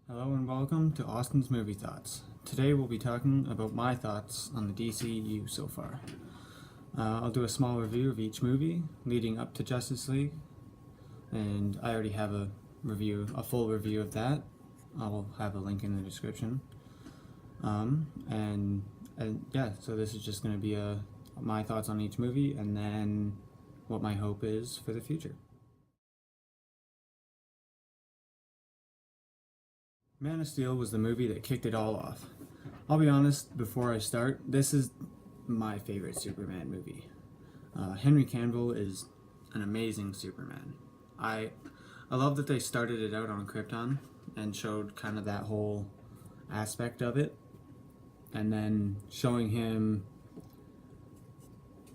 Hello and welcome to Austin's Movie Thoughts. Today we'll be talking about my thoughts on the DCEU so far. I'll do a small review of each movie leading up to Justice League, and I already have a full review of that. I'll have a link in the description. And yeah, so this is just going to be my thoughts on each movie and then what my hope is for the future. Man of Steel was the movie that kicked it all off. I'll be honest, before I start, this is my favorite Superman movie. Henry Cavill is an amazing Superman. I love that they started it out on Krypton and showed kind of that whole aspect of it, and then showing him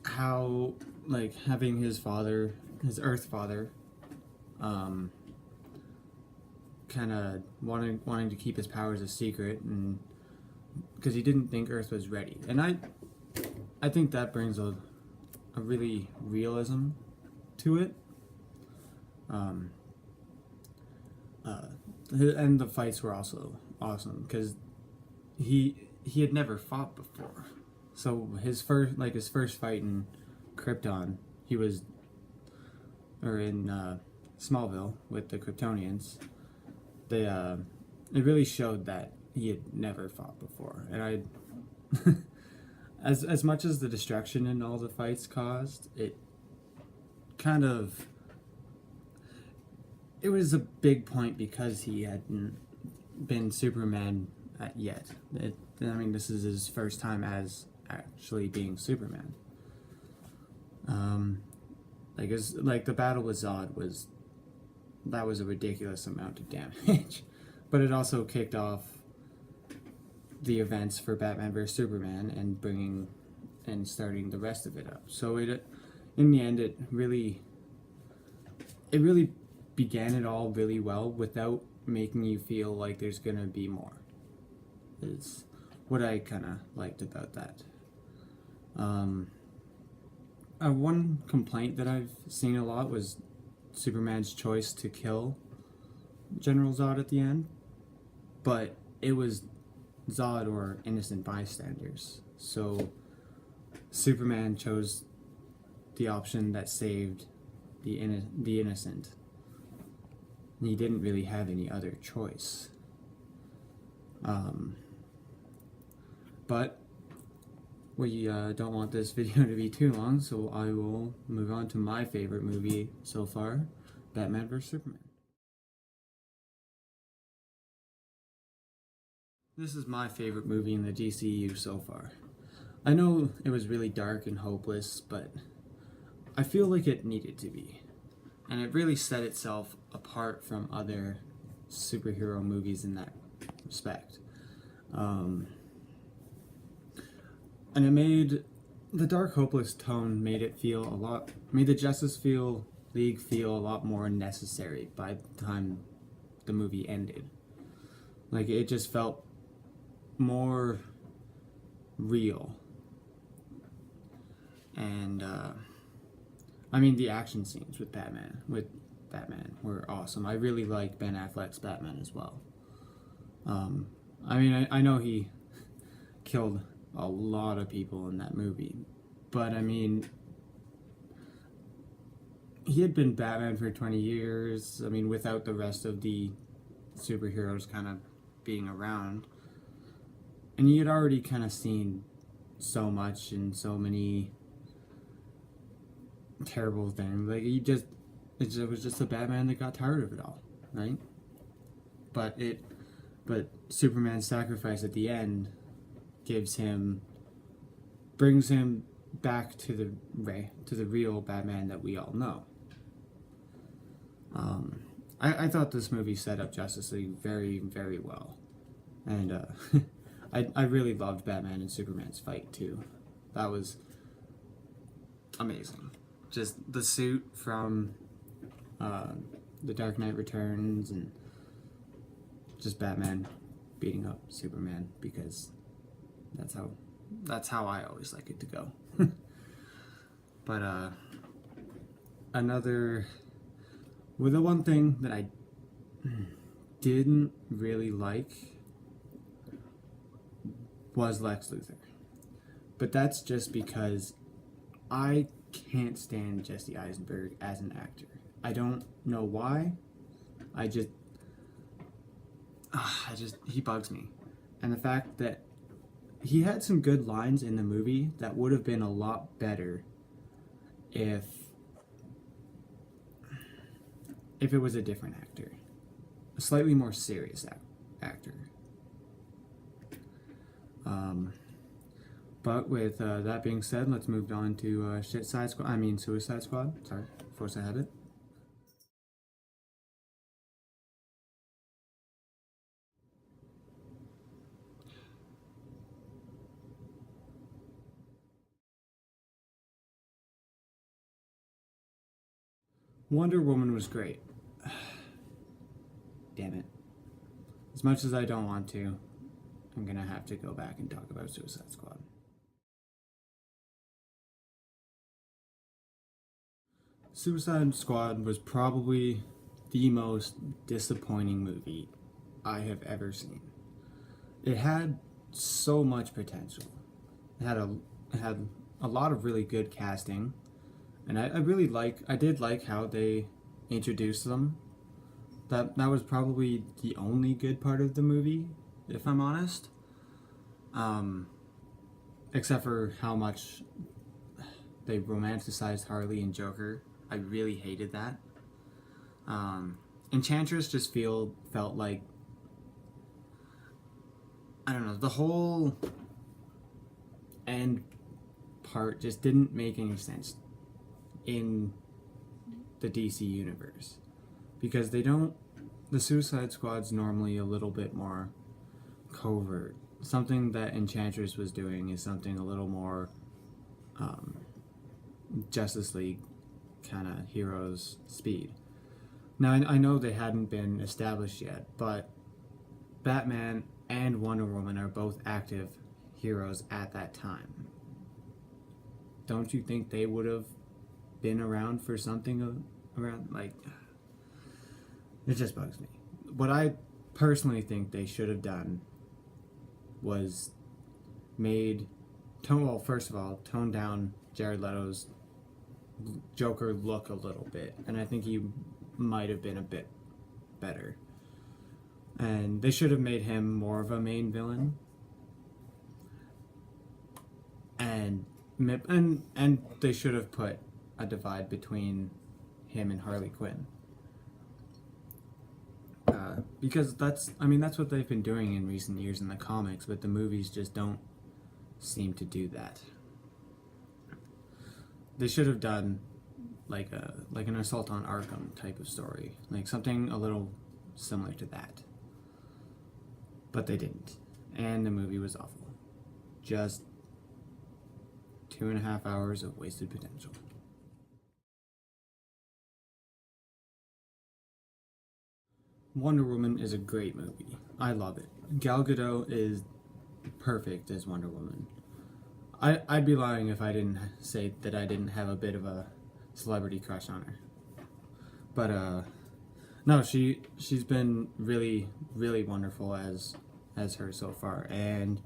how, like, having his father, his Earth father, kind of wanting to keep his powers a secret, and because he didn't think Earth was ready. And I think that brings a really realism to it. And the fights were also awesome because he had never fought before. So his first fight in Krypton, in Smallville with the Kryptonians. It really showed that he had never fought before, and as much as the destruction in all the fights caused, it was a big point because he hadn't been Superman yet. This is his first time as actually being Superman. The battle with Zod was a ridiculous amount of damage, but it also kicked off the events for Batman vs Superman and starting the rest of it up. So in the end, it really began it all really well without making you feel like there's gonna be more. Is what I kind of liked about that. One complaint that I've seen a lot was Superman's choice to kill General Zod at the end, but it was Zod or innocent bystanders. So Superman chose the option that saved the innocent. He didn't really have any other choice. But we don't want this video to be too long, so I will move on to my favorite movie so far, Batman vs Superman. This is my favorite movie in the DCEU so far. I know it was really dark and hopeless, but I feel like it needed to be. And it really set itself apart from other superhero movies in that respect. And it made the dark, hopeless tone made the Justice League feel a lot more necessary by the time the movie ended. Like, it just felt more real. And the action scenes with Batman were awesome. I really like Ben Affleck's Batman as well. I know he killed a lot of people in that movie, but he had been Batman for 20 years, without the rest of the superheroes kind of being around, and he had already kind of seen so much and so many terrible things. Like, it was just a Batman that got tired of it all, right? But Superman's sacrifice at the end brings him back to the real Batman that we all know. I thought this movie set up Justice League very, very well, and I really loved Batman and Superman's fight too. That was amazing. Just the suit from The Dark Knight Returns, and just Batman beating up Superman, because that's how I always like it to go. But the one thing that didn't really like was Lex Luthor. But that's just because I can't stand Jesse Eisenberg as an actor. I don't know why. I just he bugs me. And the fact that he had some good lines in the movie that would have been a lot better if it was a different actor. A slightly more serious actor. But with that being said, let's move on to Suicide Squad. Sorry, force I had it. Wonder Woman was great. Damn it. As much as I don't want to, I'm gonna have to go back and talk about Suicide Squad. Suicide Squad was probably the most disappointing movie I have ever seen. It had so much potential. It had a lot of really good casting, and I did like how they introduced them. That was probably the only good part of the movie, if I'm honest. Except for how much they romanticized Harley and Joker. I really hated that. Enchantress just felt like, I don't know, the whole end part just didn't make any sense in the DC universe. Because the Suicide Squad's normally a little bit more covert. Something that Enchantress was doing is something a little more Justice League kind of heroes speed. Now, I know they hadn't been established yet, but Batman and Wonder Woman are both active heroes at that time. Don't you think they would have been around for something around, like, it just bugs me. What I personally think they should have done was first of all, tone down Jared Leto's Joker look a little bit, and I think he might have been a bit better. And they should have made him more of a main villain. And they should have put a divide between him and Harley Quinn. Because that's what they've been doing in recent years in the comics, but the movies just don't seem to do that. They should have done like an Assault on Arkham type of story, like something a little similar to that. But they didn't, and the movie was awful. Just 2.5 hours of wasted potential. Wonder Woman is a great movie. I love it. Gal Gadot is perfect as Wonder Woman. I'd be lying if I didn't say that I didn't have a bit of a celebrity crush on her. But no, she's been really, really wonderful as her so far, and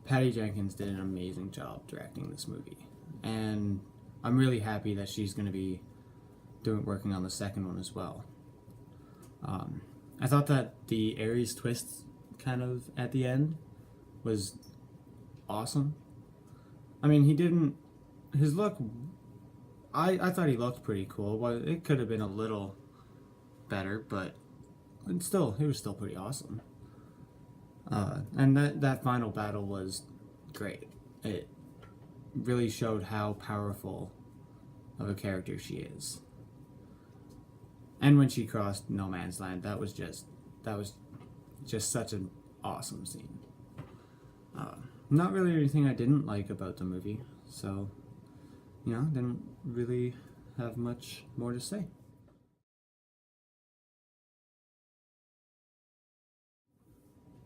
Patty Jenkins did an amazing job directing this movie. And I'm really happy that she's going to be working on the second one as well. I thought that the Ares twist kind of at the end was awesome. I mean, his look, I thought he looked pretty cool. Well, it could have been a little better, but it was still pretty awesome. And that final battle was great. It really showed how powerful of a character she is. And when she crossed No Man's Land, that was just such an awesome scene. Not really anything I didn't like about the movie, so didn't really have much more to say.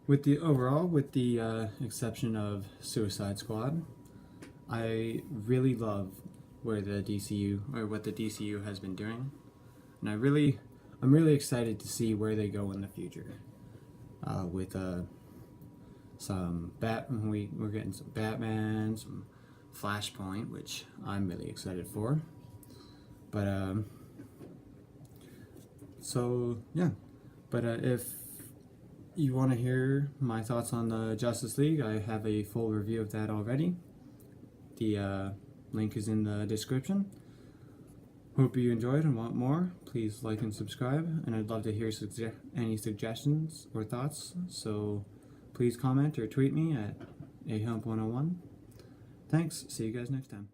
With the exception of Suicide Squad, I really love what the DCU has been doing, and I'm really excited to see where they go in the future. with some we're getting some Batman, some Flashpoint, which I'm really excited for. But so yeah, but if you want to hear my thoughts on the Justice League, I have a full review of that already. The link is in the description. Hope you enjoyed and want more. Please like and subscribe, and I'd love to hear any suggestions or thoughts, so please comment or tweet me at ahump101. Thanks, see you guys next time.